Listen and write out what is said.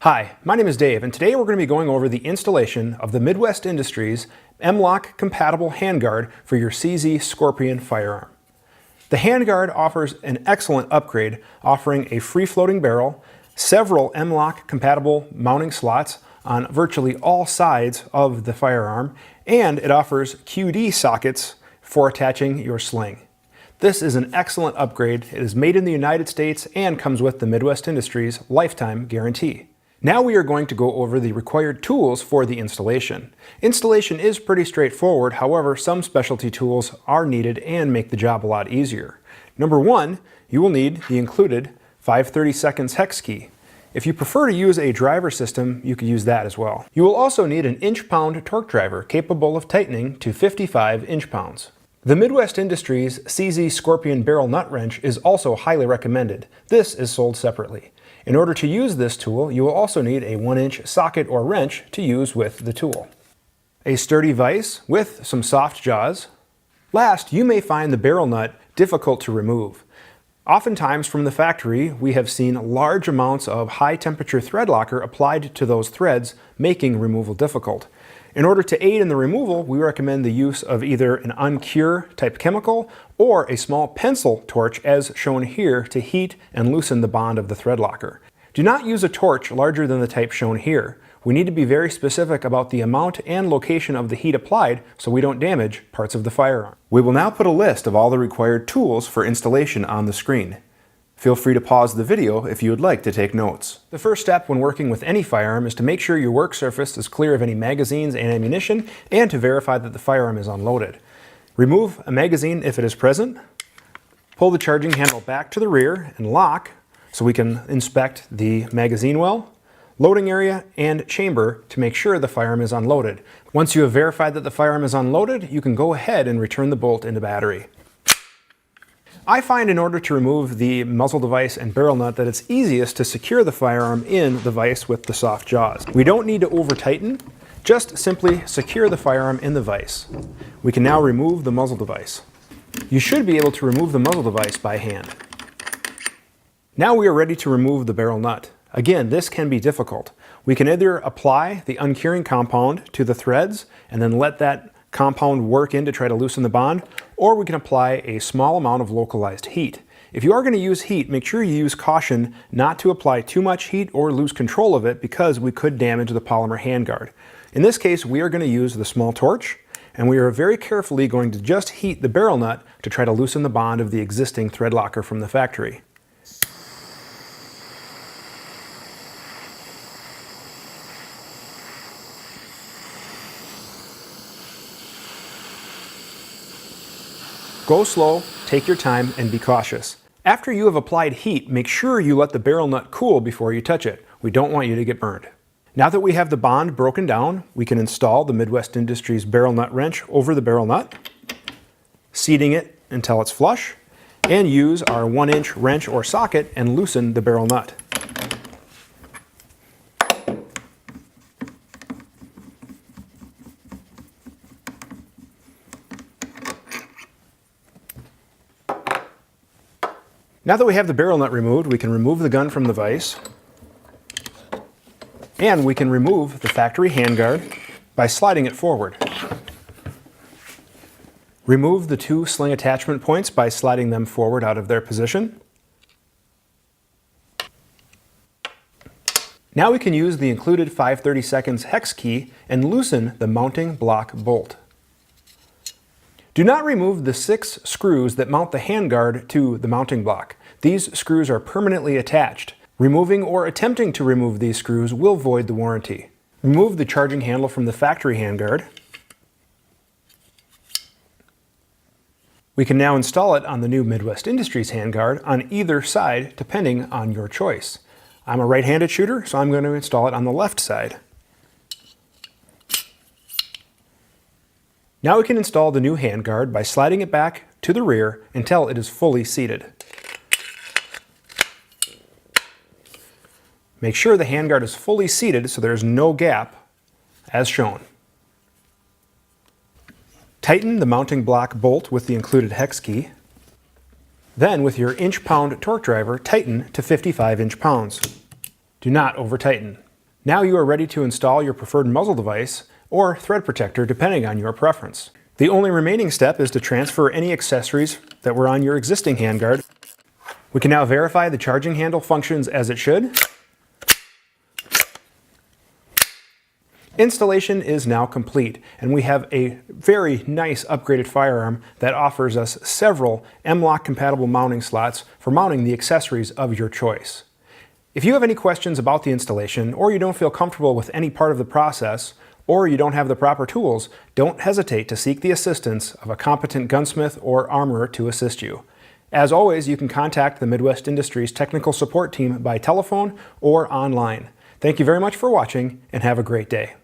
Hi, my name is Dave, and today we're going to be going over the installation of the Midwest Industries M-LOK compatible handguard for your CZ Scorpion firearm. The handguard offers an excellent upgrade, offering a free-floating barrel, several M-LOK compatible mounting slots on virtually all sides of the firearm, and it offers QD sockets for attaching your sling. This is an excellent upgrade. It is made in the United States and comes with the Midwest Industries lifetime guarantee. Now we are going to go over the required tools for the installation. Installation is pretty straightforward, however, some specialty tools are needed and make the job a lot easier. Number one, you will need the included 5/32 hex key. If you prefer to use a driver system, you could use that as well. You will also need an inch-pound torque driver capable of tightening to 55 inch-pounds. The Midwest Industries CZ Scorpion barrel nut wrench is also highly recommended. This is sold separately. In order to use this tool, you will also need a 1-inch socket or wrench to use with the tool. A sturdy vise with some soft jaws. Last, you may find the barrel nut difficult to remove. Oftentimes from the factory, we have seen large amounts of high-temperature thread locker applied to those threads, making removal difficult. In order to aid in the removal, we recommend the use of either an uncure type chemical or a small pencil torch as shown here to heat and loosen the bond of the thread locker. Do not use a torch larger than the type shown here. We need to be very specific about the amount and location of the heat applied so we don't damage parts of the firearm. We will now put a list of all the required tools for installation on the screen. Feel free to pause the video if you would like to take notes. The first step when working with any firearm is to make sure your work surface is clear of any magazines and ammunition, and to verify that the firearm is unloaded. Remove a magazine if it is present. Pull the charging handle back to the rear and lock so we can inspect the magazine well, loading area, and chamber to make sure the firearm is unloaded. Once you have verified that the firearm is unloaded, you can go ahead and return the bolt into battery. I find in order to remove the muzzle device and barrel nut that it's easiest to secure the firearm in the vise with the soft jaws. We don't need to over-tighten, just simply secure the firearm in the vise. We can now remove the muzzle device. You should be able to remove the muzzle device by hand. Now we are ready to remove the barrel nut. Again, this can be difficult. We can either apply the uncuring compound to the threads and then let that compound work in to try to loosen the bond, or we can apply a small amount of localized heat. If you are going to use heat, make sure you use caution not to apply too much heat or lose control of it because we could damage the polymer handguard. In this case, we are going to use the small torch, and we are very carefully going to just heat the barrel nut to try to loosen the bond of the existing thread locker from the factory. Go slow, take your time, and be cautious. After you have applied heat, make sure you let the barrel nut cool before you touch it. We don't want you to get burned. Now that we have the bond broken down, we can install the Midwest Industries barrel nut wrench over the barrel nut, seating it until it's flush, and use our 1-inch wrench or socket and loosen the barrel nut. Now that we have the barrel nut removed, we can remove the gun from the vise, and we can remove the factory handguard by sliding it forward. Remove the 2 sling attachment points by sliding them forward out of their position. Now we can use the included 5/32 hex key and loosen the mounting block bolt. Do not remove the 6 screws that mount the handguard to the mounting block. These screws are permanently attached. Removing or attempting to remove these screws will void the warranty. Remove the charging handle from the factory handguard. We can now install it on the new Midwest Industries handguard on either side, depending on your choice. I'm a right-handed shooter, so I'm going to install it on the left side. Now we can install the new handguard by sliding it back to the rear until it is fully seated. Make sure the handguard is fully seated so there is no gap, as shown. Tighten the mounting block bolt with the included hex key. Then with your inch-pound torque driver, tighten to 55 inch-pounds. Do not over-tighten. Now you are ready to install your preferred muzzle device or thread protector depending on your preference. The only remaining step is to transfer any accessories that were on your existing handguard. We can now verify the charging handle functions as it should. Installation is now complete, and we have a very nice upgraded firearm that offers us several M-LOK compatible mounting slots for mounting the accessories of your choice. If you have any questions about the installation, or you don't feel comfortable with any part of the process, or you don't have the proper tools, don't hesitate to seek the assistance of a competent gunsmith or armorer to assist you. As always, you can contact the Midwest Industries technical support team by telephone or online. Thank you very much for watching, and have a great day.